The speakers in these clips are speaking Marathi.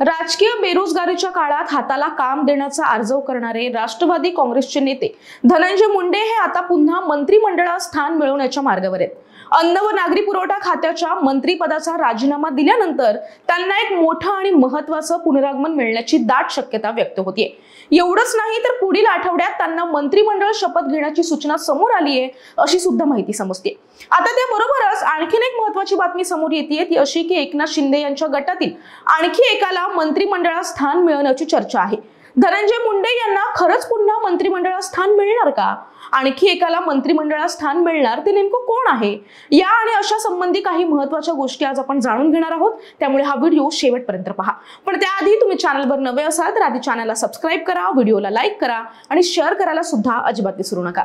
राजकीय बेरोजगारीच्या काळात हाताला काम देण्याचा आर्जव करणारे राष्ट्रवादी काँग्रेसचे नेते धनंजय मुंडे हे आता पुन्हा मंत्रिमंडळात स्थान मिळवण्याच्या मार्गावर आहेत। अन्न व नागरी पुरवठा खात्याच्या मंत्रिपदाचा राजीनामा दिल्यानंतर त्यांना एक मोठं आणि महत्त्वाचं पुनरागमन मिळण्याची दाट शक्यता व्यक्त होतीये। एवढंच नाही तर पुढील आठवड्यात त्यांना मंत्रिमंडळ शपथ घेण्याची सूचना समोर आली आहे अशी सुद्धा माहिती समजते। आता त्याबरोबरच आणखीन एक महत्त्वाची बातमी समोर येते ती अशी की एकनाथ शिंदे यांच्या गटातील आणखी एकाला मंत्रिमंडळात स्थान मिळवण्याची चर्चा आहे। धनंजय मुंडे यांना खरंच पुन्हा मंत्रिमंडळात स्थान मिळणार का? आणखी एकाला मंत्रिमंडळात स्थान मिळणार ते नेमकं कोण आहे? या आणि अशा संबंधी काही महत्त्वाच्या गोष्टी आज आपण जाणून घेणार आहोत, त्यामुळे हा व्हिडिओ शेवटपर्यंत पहा। पण त्याआधी तुम्ही चॅनलवर नवे असाल तर आधी चॅनलला सबस्क्राइब करा, व्हिडिओला लाईक करा आणि शेअर करायला सुद्धा अजिबात विसरू नका।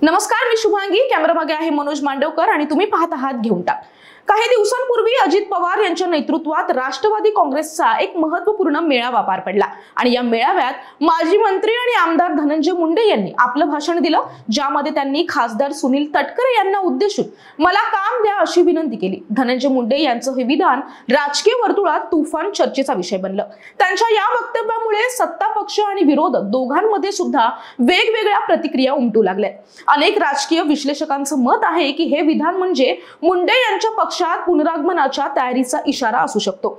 नमस्कार, मी शुभांगी, कॅमेरामागे आहे मनोज मांडवकर आणि तुम्ही पाहत आहात घेऊन टाक। काही दिवसांपूर्वी अजित पवार यांच्या नेतृत्वात राष्ट्रवादी काँग्रेसचा एक महत्त्वपूर्ण मेळावा पार पडला आणि या मेळाव्यात माजी मंत्री आणि आमदार धनंजय मुंडे यांनी आपलं भाषण दिलं, ज्यामध्ये त्यांनी खासदार सुनील तटकरे यांना उद्देशून मला काम द्या अशी विनंती केली। धनंजय मुंडे यांचं हे विधान राजकीय वर्तुळात तुफान चर्चेचा विषय बनलं। त्यांच्या या वक्तव्यामुळे सत्ता पक्ष आणि विरोधक दोघांमध्ये सुद्धा वेगवेगळ्या प्रतिक्रिया उमटू लागल्या। अनेक राजकीय विश्लेषकांचं मत आहे की हे विधान म्हणजे मुंडे यांच्या पक्षात पुनरागमनाच्या तयारीचा इशारा असू शकतो,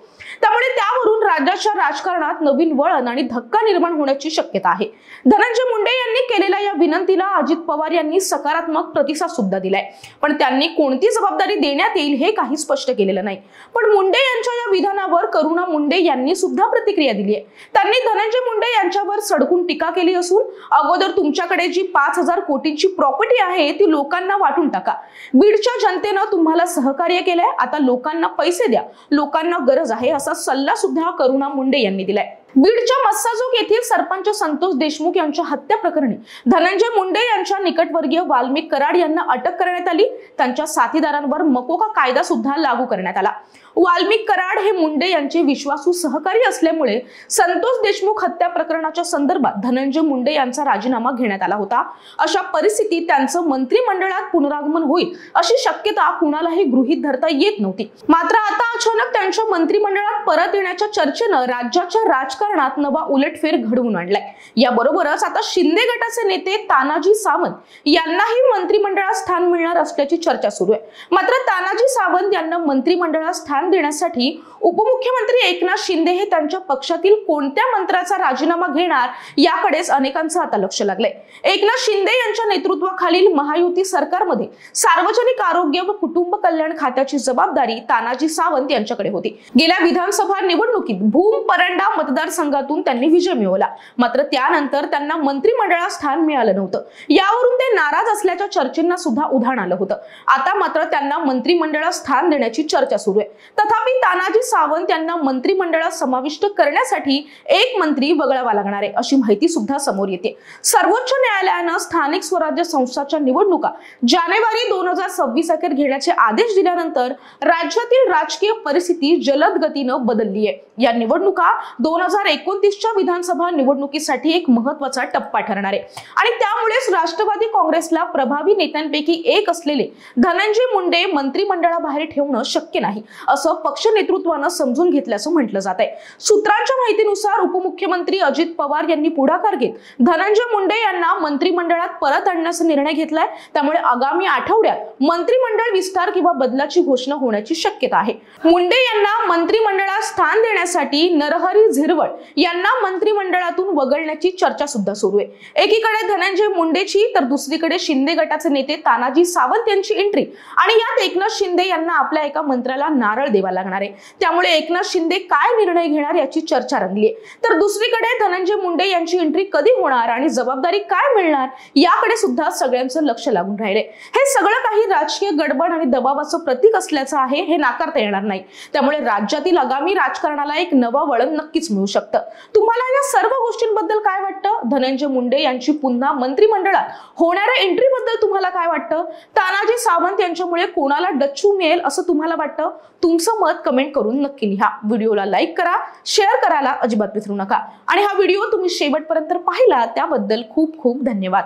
त्यामुळे त्यावरून राज्याच्या राजकारणात नवीन वळण आणि धक्का निर्माण होण्याची शक्यता आहे। धनंजय मुंडे यांनी केलेल्या या विनंतीला अजित पवार यांनी सकारात्मक प्रतिसाद सुद्धा दिलाय, पण त्यांनी कोणती जबाबदारी देण्यात येईल हे काही स्पष्ट केलेलं नाही। पण मुंडे यांच्या या विधानावर करुणा मुंडे यांनी सुद्धा प्रतिक्रिया दिली आहे। त्यांनी धनंजय मुंडे यांच्यावर सडकून टीका केली असून अगोदर तुमच्याकडे जी 5,000 कोटींची प्रॉपर्टी आहे ती लोकांना वाटून टाका। बीडच्या जनतेनं तुम्हाला सहकार्य केलंय, आता लोकांना पैसे द्या, लोकांना गरज आहे असा सल्ला सुद्धा करुणा मुंडे यांनी दिलाय। बीडच्या मस्साजोग येथील सरपंच संतोष देशमुख यांच्या हत्या प्रकरणी धनंजय मुंडे यांच्या निकटवर्गीय वाल्मिक कराड यांना अटक करण्यात आली। त्यांच्या साथीदारांवर मकोका कायदा सुद्धा लागू करण्यात आला। वाल्मिक कराड हे मुंडे यांचे विश्वासू सहकारी असल्यामुळे संतोष देशमुख हत्या प्रकरणाच्या संदर्भात धनंजय मुंडे यांचा राजीनामा घेण्यात आला होता। अशा परिस्थितीत त्यांचं मंत्रिमंडळात पुनरागमन होईल अशी शक्यता कुणालाही गृहीत धरता येत नव्हती। मात्र आता अचानक त्यांच्या मंत्रिमंडळात परत येण्याच्या चर्चेनं राज्याच्या राजकारणात नवा उलटफेर घडवून आणलाय। याबरोबरच आता शिंदे गटाचे नेते तानाजी सावंत यांनाही मंत्रिमंडळात स्थान मिळणार असल्याची चर्चा सुरू आहे। मात्र तानाजी सावंत यांना मंत्रिमंडळात स्थान देण्यासाठी उपमुख्यमंत्री एकनाथ शिंदे हे त्यांच्या पक्षातील कोणत्या मंत्र्याचा राजीनामा घेणार याकडेच अनेकांचं आता लक्ष लागलंय। एकनाथ शिंदे यांच्या नेतृत्वाखालील महायुती सरकारमध्ये सार्वजनिक आरोग्य व कुटुंब कल्याण खात्याची जबाबदारी तानाजी सावंत यांच्याकडे होती। गेल्या विधानसभा निवडणुकीत भूम परंडा मतदारसंघातून त्यांनी विजय मिळवला, मात्र त्यानंतर त्यांना मंत्रिमंडळात स्थान मिळालं नव्हतं। यावरून ते नाराज असल्याच्या चर्चेंना सुद्धा उधाण आलं होतं। आता मात्र त्यांना मंत्रिमंडळात स्थान देण्याची चर्चा सुरू आहे। तथापि तानाजी सावंत यांना मंत्रिमंडळात समाविष्ट करण्यासाठी एक मंत्री वगळावा लागणार आहे अशी माहिती सुद्धा समोर येते। सर्वोच्च न्यायालयानं स्थानिक स्वराज्य संस्थांच्या निवडणुका जानेवारी 2026 अखेर घेण्याचे आदेश दिल्यानंतर राज्यातील राजकीय परिस्थिती जलद गतीनं बदलली आहे। या निवडणुका 2029च्या विधानसभा निवडणुकीसाठी एक महत्त्वाचा टप्पा ठरणार आहे आणि त्यामुळेच राष्ट्रवादी काँग्रेसला प्रभावी नेत्यांपैकी एक असलेले धनंजय मुंडे मंत्रिमंडळाबाहेर ठेवणं शक्य नाही असं पक्ष नेतृत्वानं समजून घेतल्याचं म्हटलं जात आहे। सूत्रांच्या माहितीनुसार उपमुख्यमंत्री अजित पवार यांनी पुढाकार घेत धनंजय मुंडे यांना मंत्रिमंडळात परत आणण्याचा निर्णय घेतलाय, त्यामुळे आगामी आठवड्यात मंत्रिमंडळ विस्तार किंवा बदलाची घोषणा होण्याची शक्यता आहे। मुंडे यांना मंत्रिमंडळात स्थान देण्यासाठी नरहरी झिरवळ यांना मंत्रिमंडळातून वगळण्याची चर्चा सुद्धा सुरू आहे। एकीकडे धनंजय मुंडेची तर दुसरीकडे शिंदे गटाचे नेते तानाजी सावंत यांची एंट्री आणि यात एकनाथ शिंदे यांना आपल्या एका मंत्र्याला नारळ देवा लागणार आहे, त्यामुळे एकनाथ शिंदे काय निर्णय घेणार याची चर्चा रंगली आहे। तर दुसरीकडे धनंजय मुंडे यांची एंट्री कधी होणार आणि जबाबदारी काय मिळणार याकडे सुद्धा सगळ्यांचं लक्ष लागून राहिले। हे सगळं काही राजकीय गडबड आणि दबावाचं प्रतीक असल्याचं आहे, हे नाकारता येणार नाही। त्यामुळे राज्यातील आगामी राजकारणाला एक नवं वळण नक्कीच मिळू शकतं। तुम्हाला या सर्व गोष्टींबद्दल काय वाटतं? धनंजय मुंडे यांची पुन्हा मंत्रिमंडळात होणाऱ्या एंट्री बद्दल तुम्हाला काय वाटतं? तानाजी सावंत यांच्यामुळे कोणाला डच्चू मिळेल असं तुम्हाला वाटतं? तुमचं मत कमेंट करून नक्की लिहा। व्हिडिओला लाईक करा, शेअर करायला अजिबात विसरू नका आणि हा व्हिडिओ तुम्ही शेवटपर्यंत पाहिला त्याबद्दल खूप खूप धन्यवाद।